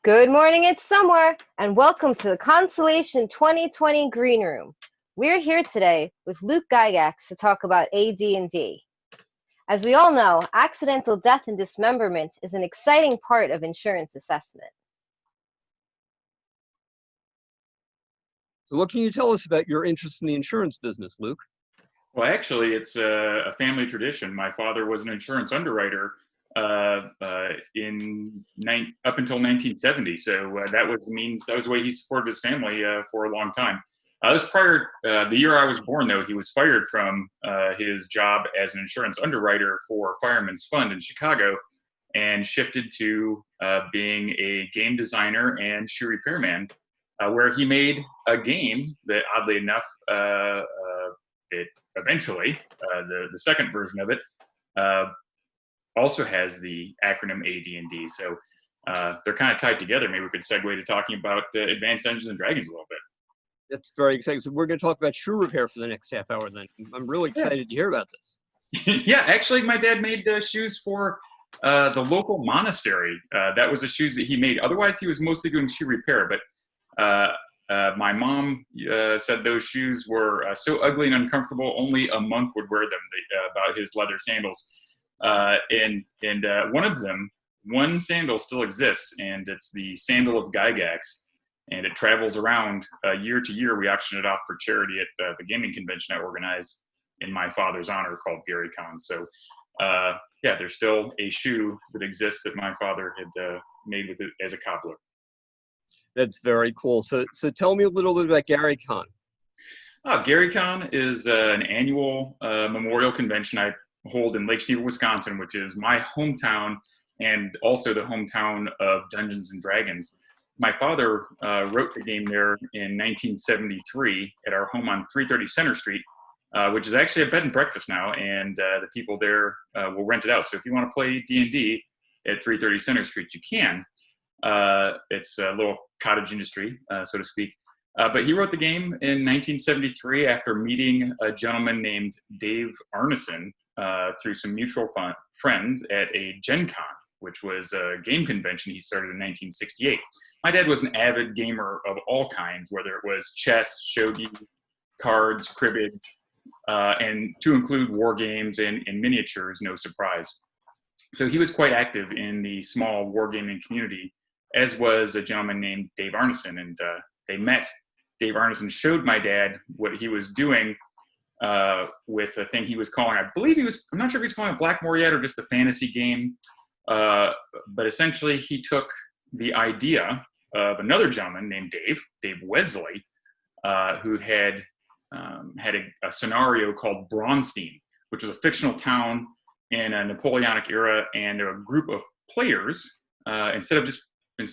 Good morning, it's Somewhere, and welcome to the Concellation 2020 Green Room. We're here today with Luke Gygax to talk about AD&D. As we all know, accidental death and dismemberment is an exciting part of insurance assessment. So what can you tell us about your interest in the insurance business, Luke? Well, actually, it's a family tradition. My father was an insurance underwriter up until 1970. So that was the way he supported his family for a long time. That was prior. The year I was born, though, he was fired from his job as an insurance underwriter for Fireman's Fund in Chicago, and shifted to being a game designer and shoe repairman, where he made a game that, oddly enough, it eventually, the second version of it, also has the acronym AD&D. So they're kind of tied together. Maybe we could segue to talking about Advanced Dungeons and Dragons a little bit. That's very exciting. So we're going to talk about shoe repair for the next half hour then. I'm really excited to hear about this. Yeah, actually, my dad made shoes for the local monastery. That was the shoes that he made. Otherwise, he was mostly doing shoe repair. But my mom said those shoes were so ugly and uncomfortable, only a monk would wear them, about his leather sandals. And one sandal still exists, and it's the sandal of Gygax. And it travels around year to year. We auction it off for charity at the gaming convention I organize in my father's honor called GaryCon. So yeah, there's still a shoe that exists that my father had made with it as a cobbler. That's very cool. So tell me a little bit about GaryCon. GaryCon is an annual memorial convention I hold in Lake Geneva, Wisconsin, which is my hometown and also the hometown of Dungeons and Dragons. My father wrote the game there in 1973 at our home on 330 Center Street, which is actually a bed and breakfast now, and the people there will rent it out. So if you want to play D&D at 330 Center Street, you can. It's a little cottage industry, so to speak. But he wrote the game in 1973 after meeting a gentleman named Dave Arneson through some mutual friends at a Gen Con, which was a game convention he started in 1968. My dad was an avid gamer of all kinds, whether it was chess, shogi, cards, cribbage, and to include war games and miniatures, no surprise. So he was quite active in the small wargaming community, as was a gentleman named Dave Arneson. And they met. Dave Arneson showed my dad what he was doing with a thing he was calling, I'm not sure if he was calling it Blackmore yet or just a fantasy game. But essentially he took the idea of another gentleman named Dave Wesley, who had a scenario called Braunstein, which was a fictional town in a Napoleonic era, and there were a group of players. Instead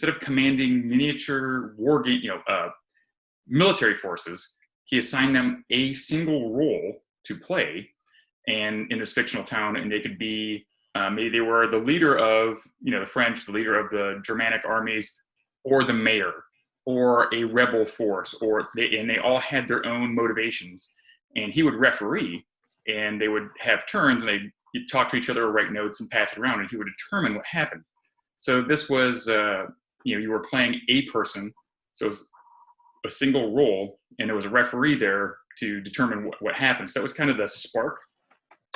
of commanding miniature war game, military forces, he assigned them a single role to play, and in this fictional town, and they could be maybe they were the leader of the French, the leader of the Germanic armies, or the mayor, or a rebel force, and they all had their own motivations. And he would referee, and they would have turns, and they'd talk to each other, or write notes, and pass it around, and he would determine what happened. So this was, you were playing a person, so it was a single role, and there was a referee there to determine what happened. So that was kind of the spark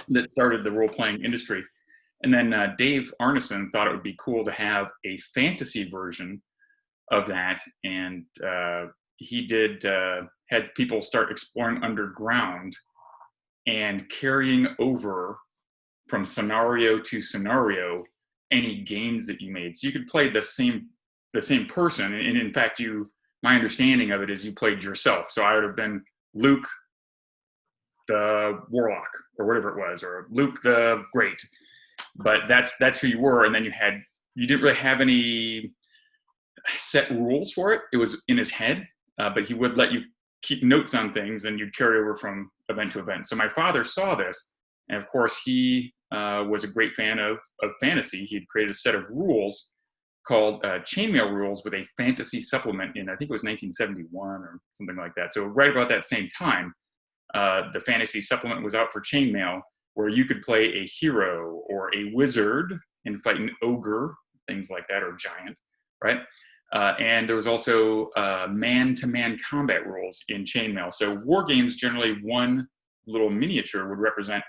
that started the role-playing industry. And then Dave Arneson thought it would be cool to have a fantasy version of that, and he had people start exploring underground and carrying over from scenario to scenario any gains that you made. So you could play the same person, and in fact, my understanding of it is you played yourself. So I would have been Luke the Warlock, or whatever it was, or Luke the Great. But that's who you were, and then you didn't really have any set rules for it. It was in his head, but he would let you keep notes on things, and you'd carry over from event to event. So my father saw this, and of course he was a great fan of fantasy. He'd created a set of rules called Chainmail Rules with a fantasy supplement in, I think it was 1971 or something like that. So right about that same time, the fantasy supplement was out for Chainmail, where you could play a hero or a wizard and fight an ogre, things like that, or giant, right? And there was also man-to-man combat rules in chainmail. So war games, generally one little miniature would represent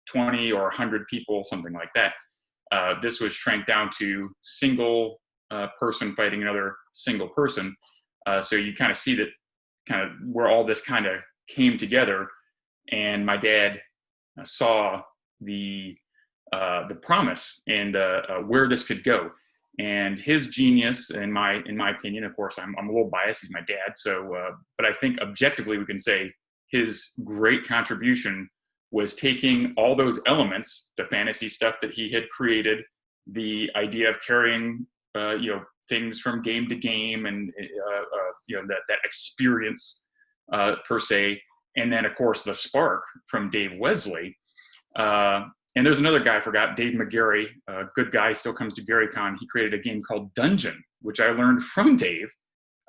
20 or 100 people, something like that. This was shrank down to single person fighting another single person. So you kind of see that kind of where all this kind of came together. And my dad saw the promise and where this could go. And his genius, in my opinion, of course, I'm a little biased. He's my dad, so but I think objectively we can say his great contribution was taking all those elements, the fantasy stuff that he had created, the idea of carrying things from game to game, and that experience per se, and then of course the spark from Dave Wesley. And there's another guy I forgot, Dave McGarry, a good guy, still comes to GaryCon. He created a game called Dungeon, which I learned from Dave,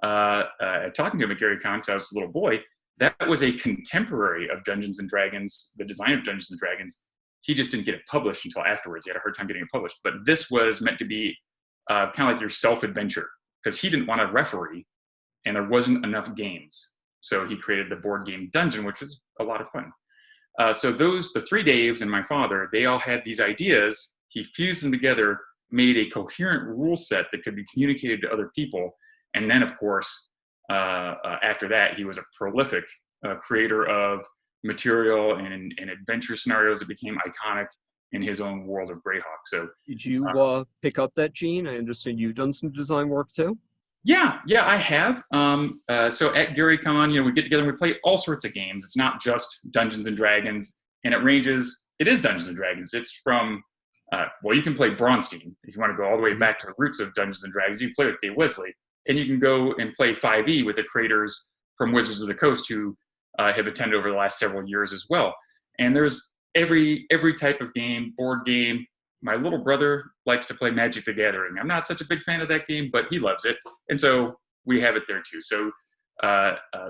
talking to him at GaryCon because I was a little boy. That was a contemporary of Dungeons & Dragons, the design of Dungeons & Dragons. He just didn't get it published until afterwards. He had a hard time getting it published. But this was meant to be kind of like your self-adventure, because he didn't want a referee, and there wasn't enough games. So he created the board game Dungeon, which was a lot of fun. So the three Daves and my father, they all had these ideas. He fused them together, made a coherent rule set that could be communicated to other people. And then, of course, after that, he was a prolific creator of material and adventure scenarios that became iconic in his own world of Greyhawk. So, Did you pick up that gene? I understand you've done some design work too. Yeah, I have. So at GaryCon, we get together and we play all sorts of games. It's not just Dungeons and Dragons, and it is Dungeons and Dragons. It's from, you can play Braunstein. If you want to go all the way back to the roots of Dungeons and Dragons, you can play with Dave Wesley, and you can go and play 5e with the creators from Wizards of the Coast who have attended over the last several years as well. And there's every type of game, board game. My little brother likes to play Magic the Gathering. I'm not such a big fan of that game, but he loves it. And so we have it there too. So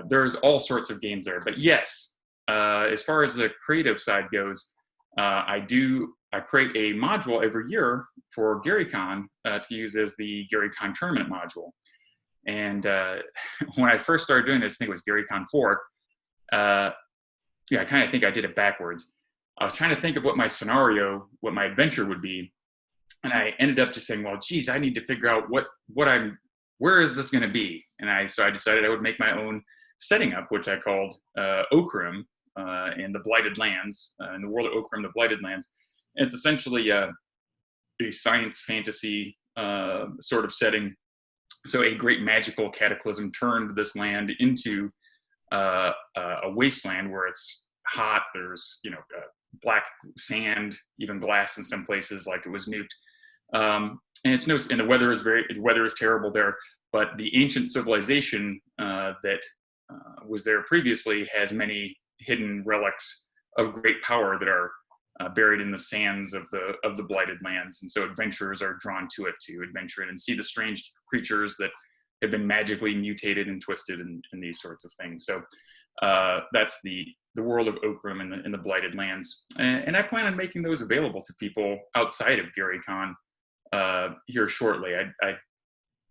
there's all sorts of games there. But yes, as far as the creative side goes, I create a module every year for GaryCon to use as the GaryCon tournament module. And when I first started doing this, I think it was GaryCon 4. I kind of think I did it backwards. I was trying to think of what my adventure would be. And I ended up just saying, well, geez, I need to figure out where is this going to be? And so I decided I would make my own setting up, which I called Okrim in the Blighted Lands, in the world of Okrim, the Blighted Lands. And it's essentially a science fantasy sort of setting. So a great magical cataclysm turned this land into a wasteland where it's hot. There's, black sand, even glass in some places, like it was nuked. And the weather is terrible there. But the ancient civilization that was there previously has many hidden relics of great power that are buried in the sands of the Blighted Lands. And so adventurers are drawn to it to adventure in and see the strange creatures that have been magically mutated and twisted and these sorts of things. So that's the world of Okrim and the Blighted Lands. And I plan on making those available to people outside of GaryCon here shortly. I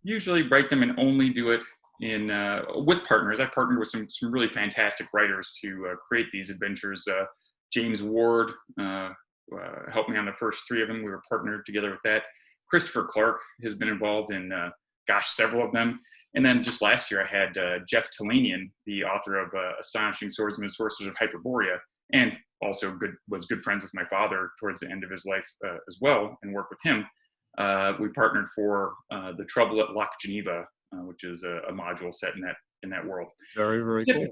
usually write them and only do it with partners. I partnered with some really fantastic writers to create these adventures. James Ward helped me on the first 3 of them. We were partnered together with that. Christopher Clark has been involved in, several of them. And then just last year, I had Jeff Talanian, the author of Astonishing Swordsmen and Sorcerers of Hyperborea, and also was good friends with my father towards the end of his life as well, and worked with him. We partnered for The Trouble at Loch Geneva, which is a module set in that world. Very, very cool.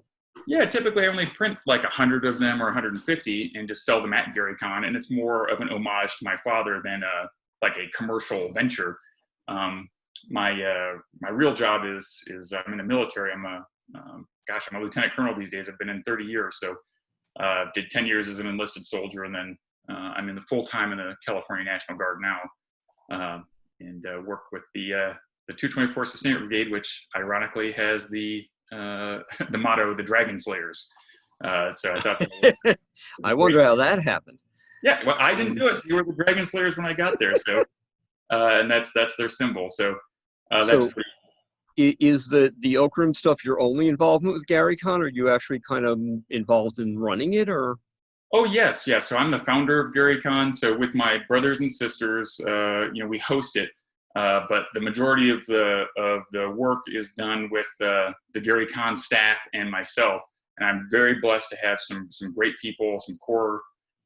Yeah, typically I only print like 100 of them or 150 and just sell them at GaryCon, and it's more of an homage to my father than like a commercial venture. My real job is I'm in the military. I'm a lieutenant colonel these days. I've been in 30 years. So did 10 years as an enlisted soldier, and then I'm in the full-time in the California National Guard now, and work with the 224 Sustainment Brigade, which ironically has the motto, the Dragon Slayers. So I thought I wonder how that happened. Yeah, well, I didn't do it. You were the Dragon Slayers when I got there. So and that's their symbol. So that's pretty. is the Oak Room stuff your only involvement with GaryCon, or are you actually kind of involved in running it, or? Oh yes, yes. So I'm the founder of GaryCon. So with my brothers and sisters, we host it. But the majority of the work is done with the GaryCon staff and myself. And I'm very blessed to have some great people, some core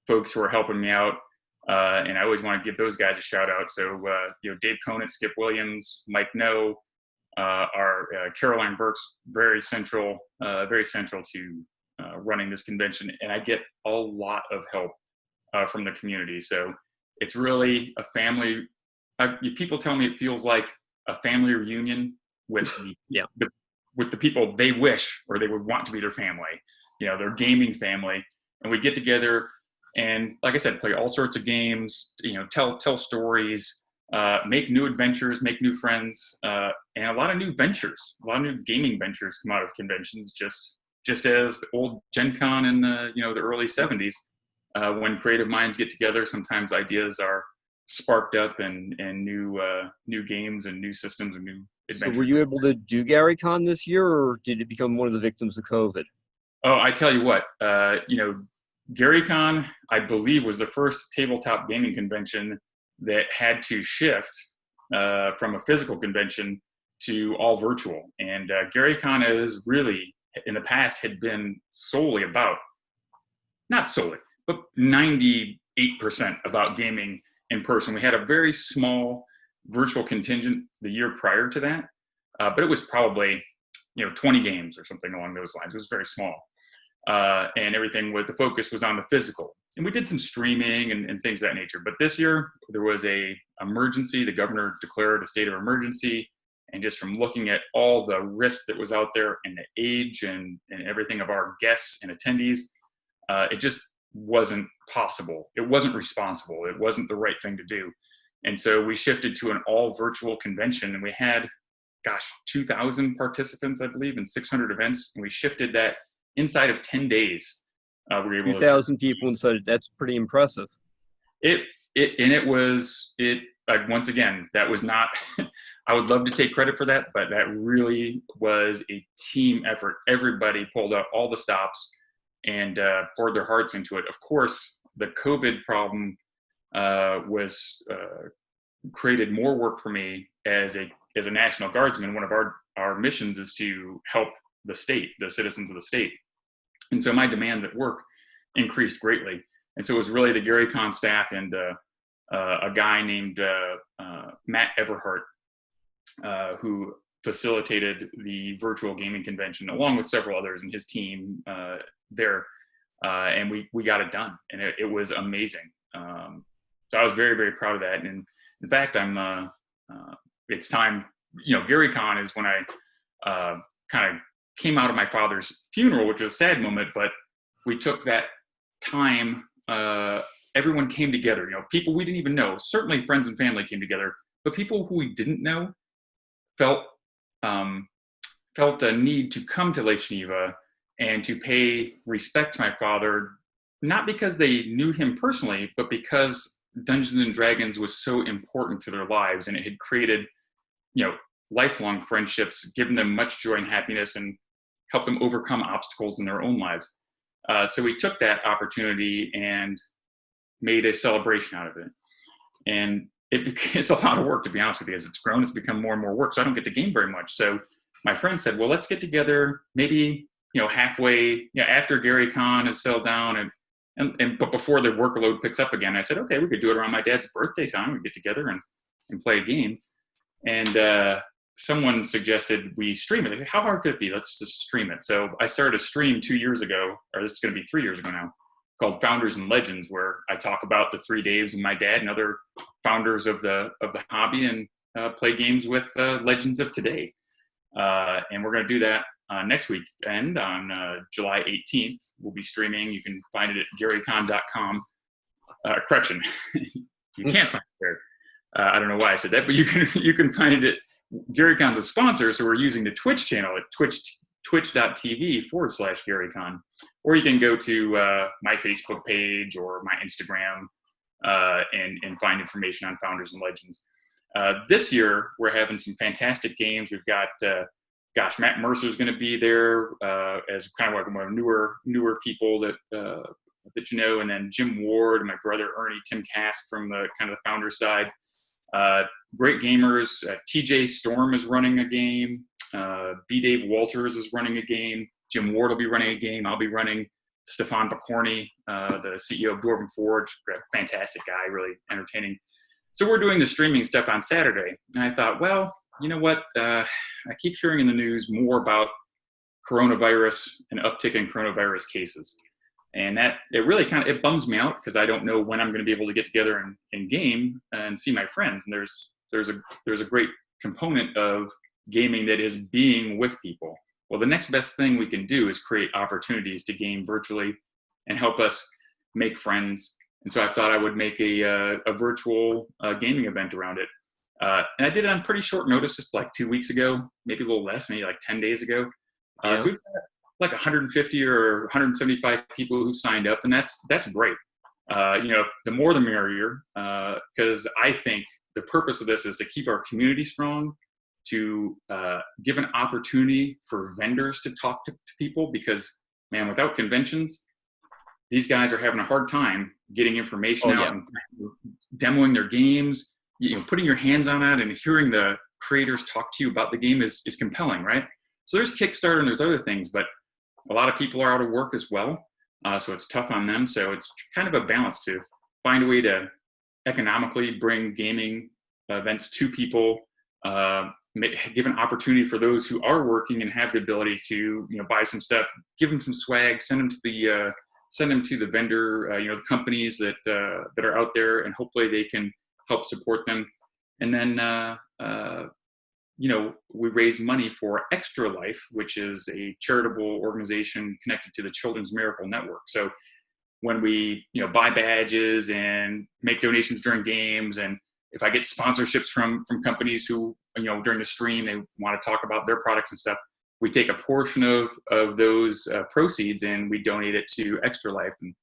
folks who are helping me out. And I always want to give those guys a shout out. So Dave Conant, Skip Williams, Mike No, our Caroline Burke's very central to running this convention, and I get a lot of help from the community. So it's really a family. People tell me it feels like a family reunion with with the people they wish or they would want to be their family, their gaming family, and we get together and, like I said, play all sorts of games, tell stories, make new adventures, make new friends, and a lot of new ventures, a lot of new gaming ventures come out of conventions, just as old Gen Con in the early 70s. When creative minds get together, sometimes ideas are sparked up and new games and new systems and new adventures. So were you able to do GaryCon this year, or did it become one of the victims of COVID? Oh, I tell you what, GaryCon, I believe, was the first tabletop gaming convention that had to shift from a physical convention to all virtual. And GaryCon is really, in the past, had been solely about, not solely, but 98% about gaming in person. We had a very small virtual contingent the year prior to that, but it was probably 20 games or something along those lines. It was very small. And the focus was on the physical. And we did some streaming and things of that nature. But this year, there was a emergency. The governor declared a state of emergency. And just from looking at all the risk that was out there and the age and everything of our guests and attendees, it just wasn't possible. It wasn't responsible. It wasn't the right thing to do. And so we shifted to an all virtual convention, and we had, 2,000 participants, I believe, and 600 events. And we shifted that inside of 10 days. We were able 2,000 people inside. That's pretty impressive. Once again, that was not, I would love to take credit for that, but that really was a team effort. Everybody pulled out all the stops and poured their hearts into it. Of course, the COVID problem created more work for me as a National Guardsman. One of our missions is to help the state, the citizens of the state. And so my demands at work increased greatly. And so it was really the GaryCon staff and a guy named Matt Everhart, who facilitated the virtual gaming convention along with several others and his team there. And we got it done, and it was amazing. So I was very, very proud of that. And in fact, it's time, GaryCon is when I kind of came out of my father's funeral, which was a sad moment, but we took that time, everyone came together, people we didn't even know, certainly friends and family came together, but people who we didn't know felt a need to come to Lake Geneva and to pay respect to my father, not because they knew him personally, but because Dungeons and Dragons was so important to their lives, and it had created, lifelong friendships, given them much joy and happiness, and helped them overcome obstacles in their own lives. So we took that opportunity and made a celebration out of it. And it's a lot of work, to be honest with you. As it's grown, it's become more and more work, so I don't get to game very much. So my friend said, well, let's get together maybe, halfway, after GaryCon is settled down, but before the workload picks up again. I said, okay, we could do it around my dad's birthday time. We get together and play a game. And someone suggested we stream it. How hard could it be? Let's just stream it. So I started a stream 2 years ago, or this is going to be 3 years ago now, called Founders and Legends, where I talk about the 3 Daves and my dad and other founders of the hobby, and play games with legends of today. And we're going to do that next week, and on July 18th, we'll be streaming. You can find it at garycon.com. Correction, you can't find it there. I don't know why I said that, but you can find it at GaryCon's a sponsor, so we're using the Twitch channel at twitch.tv/GaryCon, or you can go to my Facebook page or my Instagram and find information on Founders and Legends. This year, we're having some fantastic games. We've got, Matt Mercer's going to be there as kind of like one of newer people that and then Jim Ward and my brother Ernie, Tim Kask from the kind of the founder side. Great gamers. TJ Storm is running a game. B. Dave Walters is running a game. Jim Ward will be running a game. I'll be running. Stefan Picorni, the CEO of Dwarven Forge, fantastic guy, really entertaining. So we're doing the streaming stuff on Saturday. And I thought, well, you know what? I keep hearing in the news more about coronavirus and uptick in coronavirus cases. And that it really it bums me out because I don't know when I'm going to be able to get together and game and see my friends. And there's a great component of gaming that is being with people. Well, the next best thing we can do is create opportunities to game virtually and help us make friends. And so I thought I would make a virtual gaming event around it. And I did it on pretty short notice, just like 2 weeks ago, maybe a little less, maybe like 10 days ago. So we've got like 150 or 175 people who signed up, and that's great. The more the merrier, because I think the purpose of this is to keep our community strong, to give an opportunity for vendors to talk to people, because, man, without conventions, these guys are having a hard time getting information out and demoing their games. Putting your hands on it and hearing the creators talk to you about the game is compelling, right? So there's Kickstarter and there's other things, but a lot of people are out of work as well, so it's tough on them. So it's kind of a balance to find a way to economically bring gaming events to people, give an opportunity for those who are working and have the ability to buy some stuff, give them some swag, send them to the vendor, the companies that are out there, and hopefully they can help support them. And then we raise money for Extra Life, which is a charitable organization connected to the Children's Miracle Network. So when we buy badges and make donations during games, and if I get sponsorships from companies who during the stream they want to talk about their products and stuff, we take a portion of those proceeds and we donate it to Extra Life. And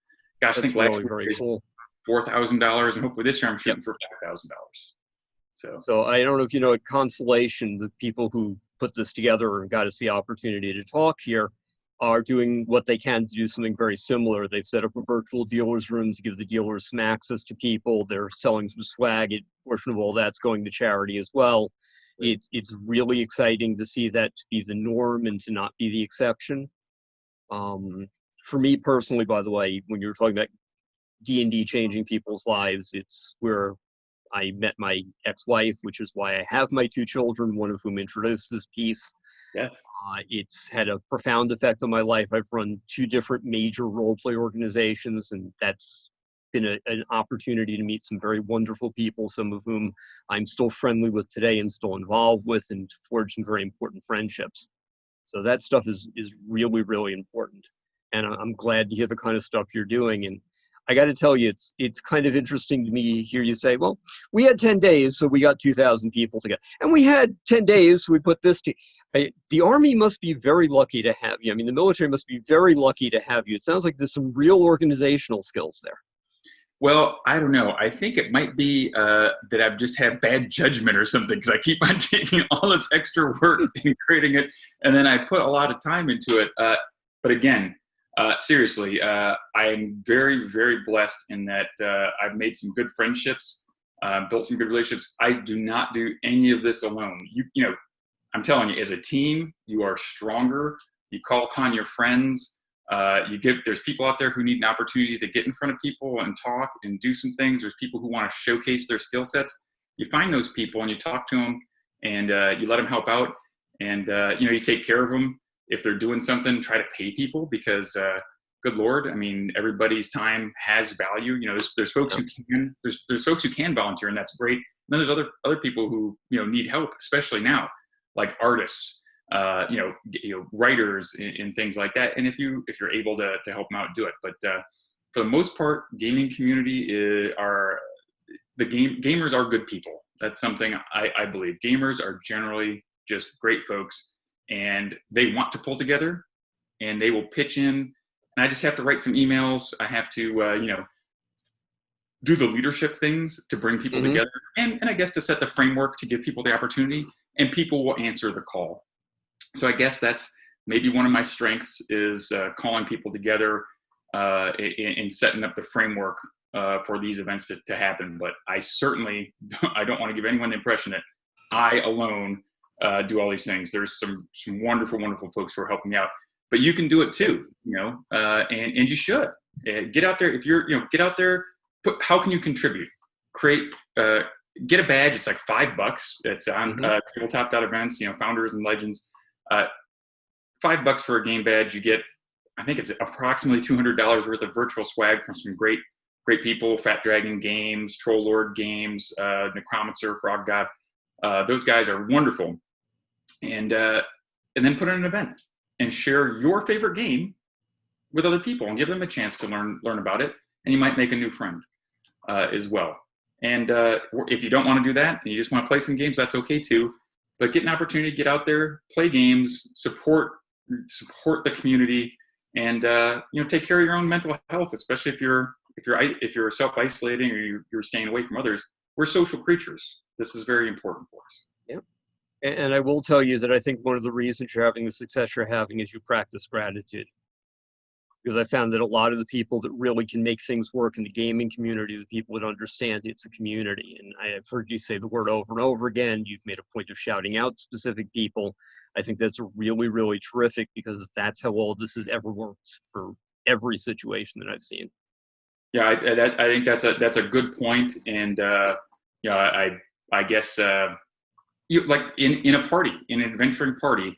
gosh, I think last year very cool. $4,000, and hopefully this year I'm shooting for $5,000. So I don't know if you know, at Concellation, the people who put this together and got us the opportunity to talk here are doing what they can to do something very similar. They've set up a virtual dealer's room to give the dealers some access to people. They're selling some swag. A portion of all that's going to charity as well. It's really exciting to see that to be the norm and to not be the exception. For me personally, by the way, when you're talking about D&D changing people's lives, it's where I met my ex-wife, which is why I have my 2 children, one of whom introduced this piece. Yes. It's had a profound effect on my life. I've run 2 different major role-play organizations, and that's been an opportunity to meet some very wonderful people, some of whom I'm still friendly with today and still involved with, and forged some very important friendships. So that stuff is really, really important. And I'm glad to hear the kind of stuff you're doing. And I got to tell you, it's kind of interesting to me to hear you say, well, we had 10 days, so we got 2,000 people together. And we had 10 days, so we put this to... The Army must be very lucky to have you. I mean, the military must be very lucky to have you. It sounds like there's some real organizational skills there. Well, I don't know. I think it might be that I've just had bad judgment or something, because I keep on taking all this extra work and creating it, and then I put a lot of time into it. But again, seriously, I am very, very blessed in that I've made some good friendships, built some good relationships. I do not do any of this alone. I'm telling you, as a team, you are stronger. You call upon your friends. There's people out there who need an opportunity to get in front of people and talk and do some things. There's people who want to showcase their skill sets. You find those people and you talk to them, and you let them help out, and you take care of them. If they're doing something, try to pay people, because good Lord, I mean, everybody's time has value. There's folks who can, there's folks who can volunteer, and that's great. And then there's other people who need help, especially now, like artists, writers and things like that. And if you're able to help them out, do it. But for the most part, gaming community gamers are good people. That's something I believe. Gamers are generally just great folks, and they want to pull together, and they will pitch in. And I just have to write some emails. I have to, do the leadership things to bring people Mm-hmm. together, and I guess to set the framework to give people the opportunity, and people will answer the call. So I guess that's maybe one of my strengths is calling people together and setting up the framework for these events to happen. But I certainly I don't want to give anyone the impression that I alone do all these things. There's some wonderful, wonderful folks who are helping me out. But you can do it too, and you should get out there. If you're, get out there. How can you contribute? Create, get a badge. It's like $5. It's on tabletop.events. Founders and Legends. $5 for a game badge. You get, I think it's approximately $200 worth of virtual swag from some great people. Fat Dragon Games, Troll Lord Games, Necromancer, Frog God. Those guys are wonderful. And then put on an event and share your favorite game with other people and give them a chance to learn about it. And you might make a new friend as well. And if you don't want to do that and you just want to play some games, that's okay too. But get an opportunity to get out there, play games, support the community, and take care of your own mental health, especially if you're self-isolating or you're staying away from others. We're social creatures. This is very important for us. Yep. And I will tell you that I think one of the reasons you're having the success you're having is you practice gratitude. Because I found that a lot of the people that really can make things work in the gaming community, the people that understand it's a community. And I have heard you say the word over and over again. You've made a point of shouting out specific people. I think that's really, really terrific, because that's how all this has ever worked for every situation that I've seen. Yeah, I think that's a good point. And I guess like in a party, in an adventuring party,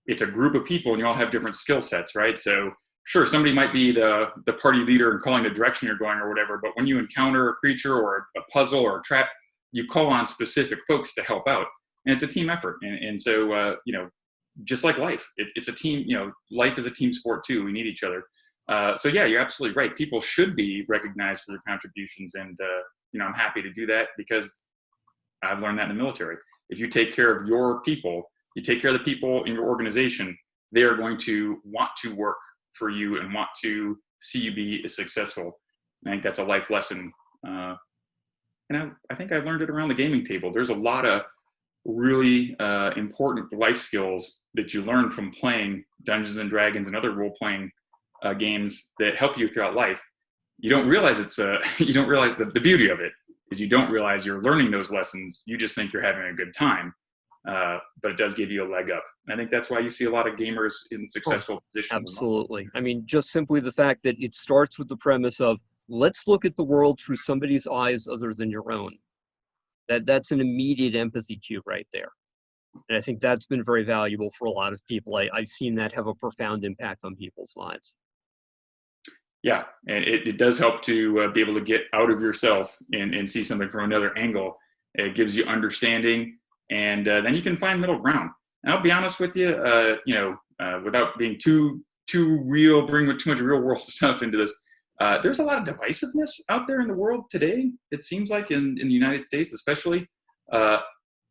it's a group of people and you all have different skill sets, right? So sure, somebody might be the party leader and calling the direction you're going or whatever, but when you encounter a creature or a puzzle or a trap, you call on specific folks to help out. And it's a team effort. And so, just like life, it's a team, life is a team sport too. We need each other. So yeah, you're absolutely right. People should be recognized for their contributions. And, I'm happy to do that because I've learned that in the military. If you take care of your people, you take care of the people in your organization, they are going to want to work for you and want to see you be successful. I think that's a life lesson. And I think I learned it around the gaming table. There's a lot of really important life skills that you learn from playing Dungeons and Dragons and other role-playing games that help you throughout life. You don't realize you don't realize the beauty of it is you don't realize you're learning those lessons. You just think you're having a good time. But it does give you a leg up. I think that's why you see a lot of gamers in successful positions. Absolutely. I mean, just simply the fact that it starts with the premise of, let's look at the world through somebody's eyes other than your own. That's an immediate empathy cue right there. And I think that's been very valuable for a lot of people. I've seen that have a profound impact on people's lives. Yeah, and it does help to be able to get out of yourself and see something from another angle. It gives you understanding, and then you can find middle ground. And I'll be honest with you, without being too real, bring too much real world stuff into this, there's a lot of divisiveness out there in the world today. It seems like in the United States, especially.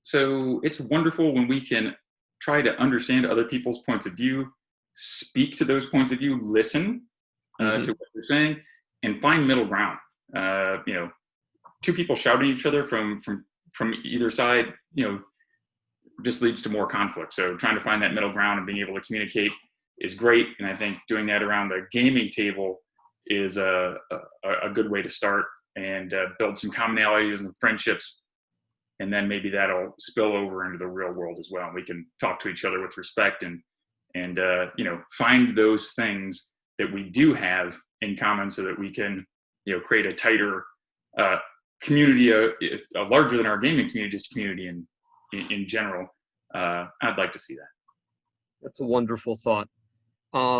So it's wonderful when we can try to understand other people's points of view, speak to those points of view, listen to what they're saying, and find middle ground. Two people shouting at each other from either side, just leads to more conflict. So trying to find that middle ground and being able to communicate is great. And I think doing that around the gaming table is a good way to start and build some commonalities and friendships. And then maybe that'll spill over into the real world as well. And we can talk to each other with respect and find those things that we do have in common so that we can, create a tighter community, a larger than our gaming community, just community in general. I'd like to see that. That's a wonderful thought.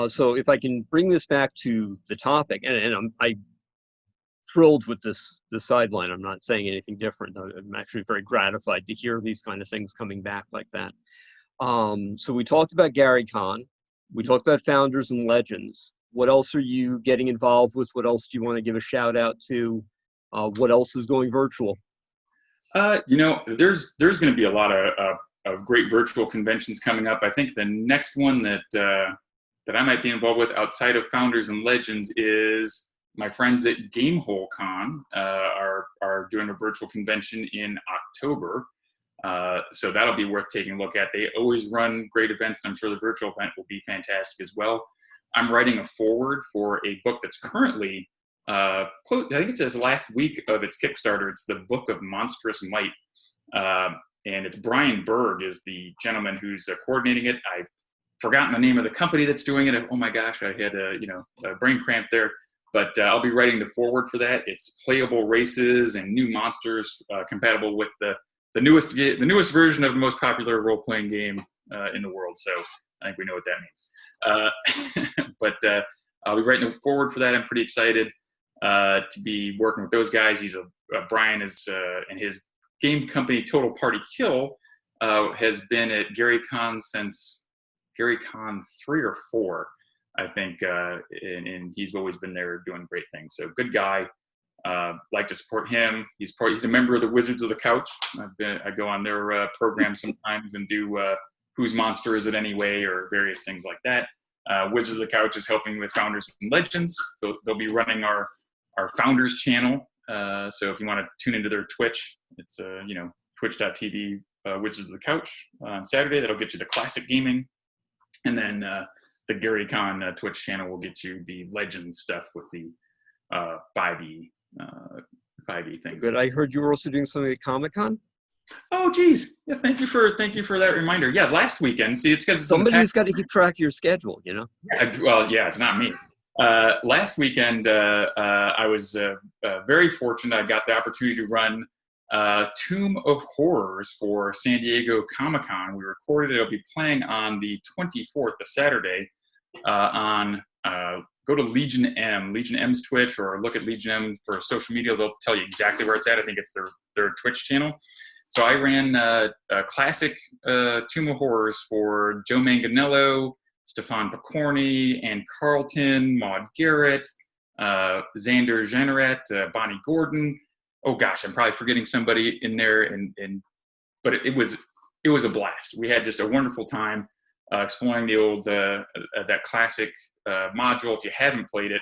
So if I can bring this back to the topic, and I'm thrilled with this sideline. I'm not saying anything different. I'm actually very gratified to hear these kind of things coming back like that. So we talked about GaryCon. We talked about Founders and Legends. What else are you getting involved with? What else do you want to give a shout out to? What else is going virtual? There's going to be a lot of great virtual conventions coming up. I think the next one that I might be involved with outside of Founders and Legends is my friends at Gamehole Con are doing a virtual convention in October. So that'll be worth taking a look at. They always run great events. I'm sure the virtual event will be fantastic as well. I'm writing a foreword for a book that's currently, I think it's his last week of its Kickstarter. It's the Book of Monstrous Might. And it's Brian Berg is the gentleman who's coordinating it. I've forgotten the name of the company that's doing it. Oh my gosh, I had a brain cramp there. But I'll be writing the foreword for that. It's playable races and new monsters compatible with the newest version of the most popular role-playing game in the world. So I think we know what that means. But I'll be writing the foreword for that. I'm pretty excited to be working with those guys. Brian is and his game company Total Party Kill has been at GaryCon since GaryCon 3 or 4. I think, and he's always been there doing great things. So good guy. Like to support him. He's a member of the Wizards of the Couch. I go on their program sometimes and do Whose Monster Is It Anyway, or various things like that. Wizards of the Couch is helping with Founders and Legends. They'll be running our Founders channel. So if you want to tune into their Twitch, it's twitch.tv Wizards of the Couch on Saturday. That'll get you the classic gaming, and then the GaryCon Twitch channel will get you the Legends stuff with the 5e things. But I heard you were also doing something at Comic-Con. Oh, geez. Yeah, thank you for that reminder. Yeah, last weekend. See, it's because Somebody's got to keep track of your schedule, you know. Yeah, it's not me. Last weekend, I was very fortunate. I got the opportunity to run Tomb of Horrors for San Diego Comic-Con. We recorded it. It'll be playing on the 24th, the Saturday, go to Legion M's Twitch, or look at Legion M for social media. They'll tell you exactly where it's at. I think it's their Twitch channel. So I ran a classic Tomb of Horrors for Joe Manganiello, Stefan Picorni, Ann Carlton, Maud Garrett, Xander Jennerette, Bonnie Gordon. Oh gosh, I'm probably forgetting somebody in there, but it was a blast. We had just a wonderful time exploring the old that classic module. If you haven't played it,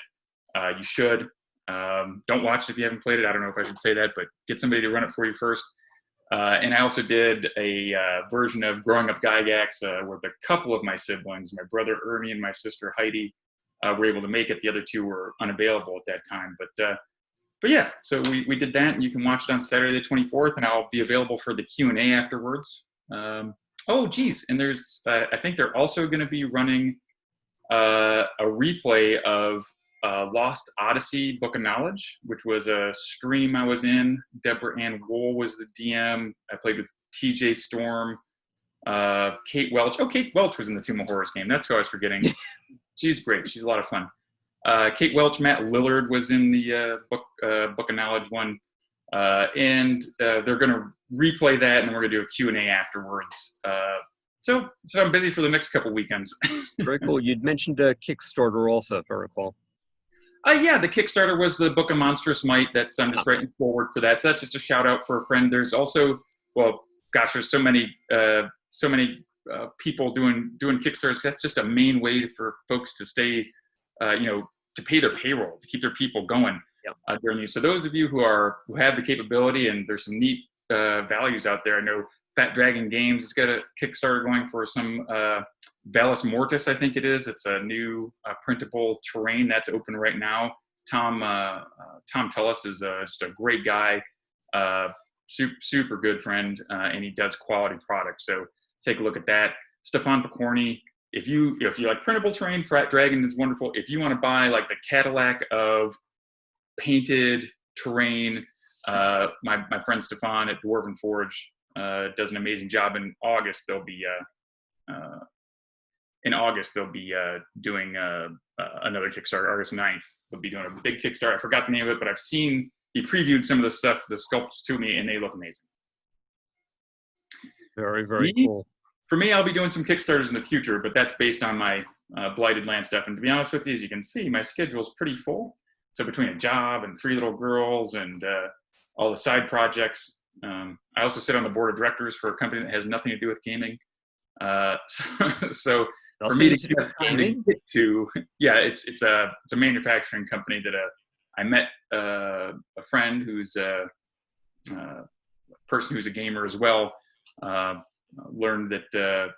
you should. Don't watch it if you haven't played it. I don't know if I should say that, but get somebody to run it for you first. And I also did a version of Growing Up Gygax with a couple of my siblings. My brother Ernie and my sister Heidi were able to make it. The other two were unavailable at that time. But yeah, so we did that, and you can watch it on Saturday the 24th, and I'll be available for the Q&A afterwards. Oh, geez, and there's I think they're also going to be running a replay of Lost Odyssey Book of Knowledge, which was a stream I was in. Deborah Ann Wool was the DM. I played with TJ Storm, Kate Welch. Oh, Kate Welch was in the Tomb of Horrors game. That's who I was forgetting. She's great. She's a lot of fun. Kate Welch, Matt Lillard was in the Book of Knowledge one. And they're going to replay that, and then we're going to do a Q&A afterwards. So I'm busy for the next couple weekends. Very cool. You'd mentioned a Kickstarter also, if I recall. Yeah, the Kickstarter was the Book of Monstrous Might. I'm just writing forward for that. So that's just a shout out for a friend. There's also, there's so many people doing Kickstarters. That's just a main way for folks to stay, to pay their payroll, to keep their people going during these. So those of you who have the capability, and there's some neat values out there. I know Fat Dragon Games has got a Kickstarter going for some Valus Mortis, I think it is. It's a new printable terrain that's open right now. Tom Tullis is just a great guy, super good friend, and he does quality products. So take a look at that. Stefan Picorni, if you like printable terrain, Fat Dragon is wonderful. If you want to buy like the Cadillac of painted terrain, my friend Stefan at Dwarven Forge does an amazing job. In August they'll be doing another Kickstarter. August 9th they'll be doing a big Kickstarter. I forgot the name of it, but I've seen he previewed some of the stuff, the sculpts to me, and they look amazing. Very, very cool. For me, I'll be doing some Kickstarters in the future, but that's based on my Blighted Land stuff. And to be honest with you, as you can see, my schedule is pretty full. So between a job and 3 little girls and all the side projects, I also sit on the board of directors for a company that has nothing to do with gaming. So for me to get to, it's a manufacturing company that I met a friend who's a person who's a gamer as well. Learned that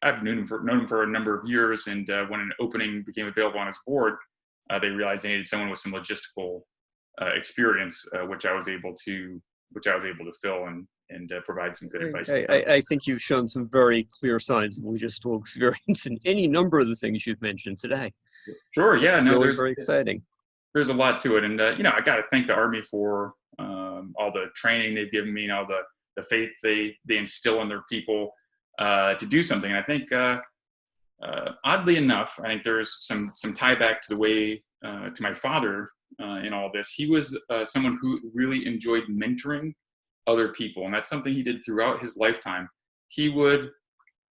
I've known him for a number of years, and when an opening became available on his board, they realized they needed someone with some logistical experience, which I was able to fill and provide some good advice. I think you've shown some very clear signs of logistical experience in any number of the things you've mentioned today. Sure, yeah, no, Really very exciting. There's a lot to it, and I got to thank the Army for all the training they've given me and all the faith they instill in their people to do something. And I think, oddly enough, I think there's some tie back to the way to my father in all this. He was someone who really enjoyed mentoring other people, and that's something he did throughout his lifetime. He would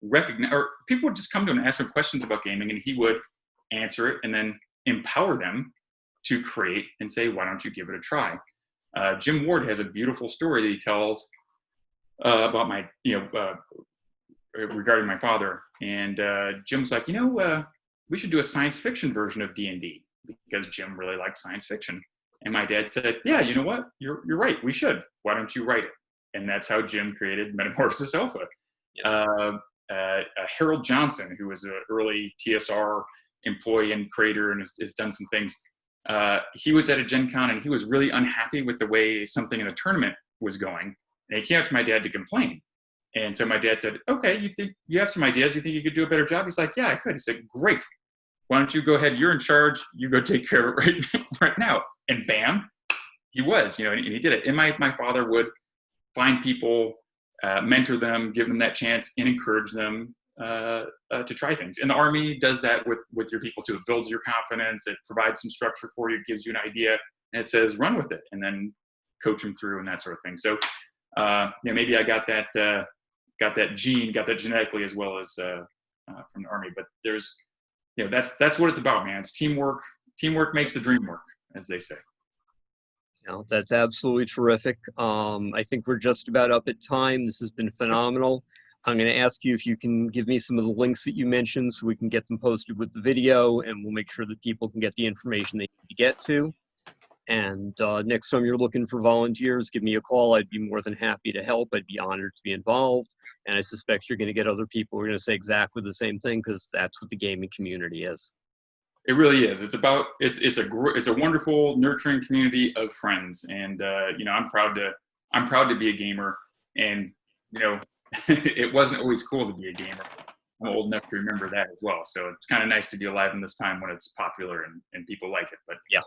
recognize, or people would just come to him and ask him questions about gaming, and he would answer it and then empower them to create and say, "Why don't you give it a try?" Jim Ward has a beautiful story that he tells about regarding my father. And Jim's like, we should do a science fiction version of D&D, because Jim really liked science fiction. And my dad said, yeah, you know what? You're right. We should. Why don't you write it? And that's how Jim created Metamorphosis Alpha. Yeah. Harold Johnson, who was an early TSR employee and creator and has done some things. He was at a Gen Con and he was really unhappy with the way something in the tournament was going. And he came up to my dad to complain. And so my dad said, okay, you think you have some ideas? You think you could do a better job? He's like, yeah, I could. He said, great. Why don't you go ahead? You're in charge. You go take care of it right now. And bam, he was, and he did it. And my father would find people, mentor them, give them that chance, and encourage them to try things. And the Army does that with your people too. It builds your confidence. It provides some structure for you. It gives you an idea, and it says run with it, and then coach them through and that sort of thing. So, maybe I got that gene, got that genetically as well as from the Army. But there's, that's what it's about, man. It's teamwork. Teamwork makes the dream work, as they say. That's absolutely terrific. I think we're just about up at time. This has been phenomenal. I'm going to ask you if you can give me some of the links that you mentioned so we can get them posted with the video, and we'll make sure that people can get the information they need to get to. And next time you're looking for volunteers, give me a call. I'd be more than happy to help. I'd be honored to be involved. And I suspect you're going to get other people who are going to say exactly the same thing, because that's what the gaming community is. It really is. It's a wonderful, nurturing community of friends, and I'm proud to be a gamer. And it wasn't always cool to be a gamer. I'm old enough to remember that as well. So it's kind of nice to be alive in this time when it's popular and people like it. But yeah,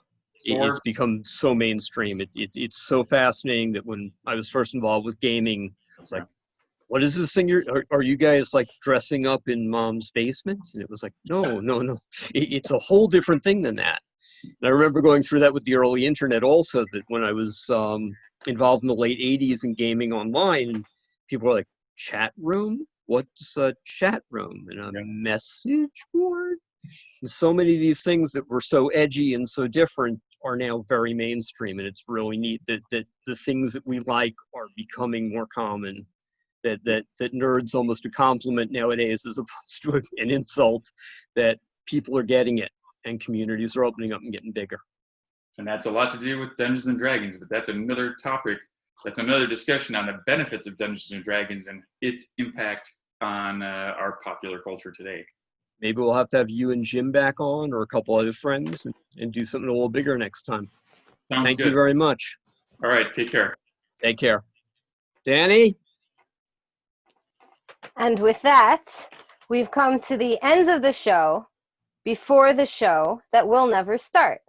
it's become so mainstream. It's so fascinating that when I was first involved with gaming, I was like, what is this thing are you guys like dressing up in mom's basement? And it was like, no. It's a whole different thing than that. And I remember going through that with the early internet also, that when I was involved in the late 80s in gaming online, and people were like, chat room? What's a chat room? And a message board? And so many of these things that were so edgy and so different are now very mainstream. And it's really neat that the things that we like are becoming more common. That nerd's almost a compliment nowadays as opposed to an insult, that people are getting it and communities are opening up and getting bigger. And that's a lot to do with Dungeons and Dragons, but that's another topic. That's another discussion on the benefits of Dungeons and Dragons and its impact on our popular culture today. Maybe we'll have to have you and Jim back on, or a couple other friends, and do something a little bigger next time. Thank you very much. All right, take care. Take care. Danny? And with that, we've come to the end of the show, before the show that will never start.